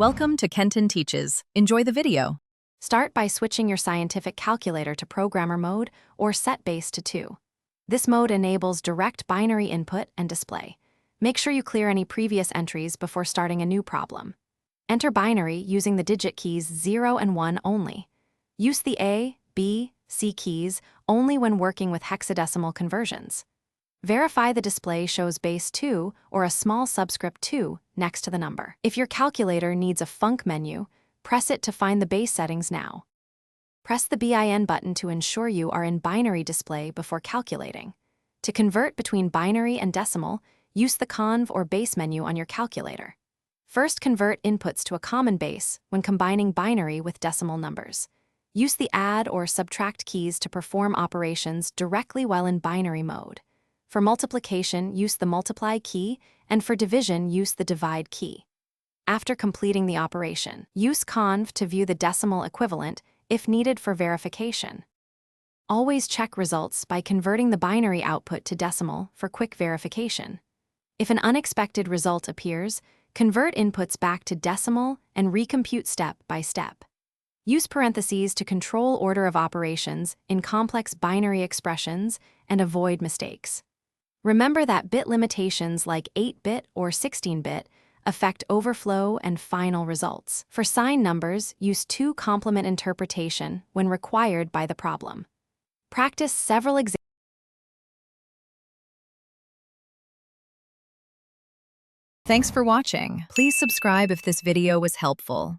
Welcome to Kenton Teaches. Enjoy the video. Start by switching your scientific calculator to programmer mode or set base to 2. This mode enables direct binary input and display. Make sure you clear any previous entries before starting a new problem. Enter binary using the digit keys 0 and 1 only. Use the A, B, C keys only when working with hexadecimal conversions. Verify the display shows base 2 or a small subscript 2 next to the number. If your calculator needs a func menu, press it to find the base settings now. Press the BIN button to ensure you are in binary display before calculating. To convert between binary and decimal, use the conv or base menu on your calculator. First, convert inputs to a common base when combining binary with decimal numbers. Use the add or subtract keys to perform operations directly while in binary mode. For multiplication, use the multiply key, and for division, use the divide key. After completing the operation, use conv to view the decimal equivalent if needed for verification. Always check results by converting the binary output to decimal for quick verification. If an unexpected result appears, convert inputs back to decimal and recompute step by step. Use parentheses to control order of operations in complex binary expressions and avoid mistakes. Remember that bit limitations like 8-bit or 16-bit affect overflow and final results. For sign numbers, use 2 complement interpretation when required by the problem. Practice several examples. Thanks for watching. Please subscribe if this video was helpful.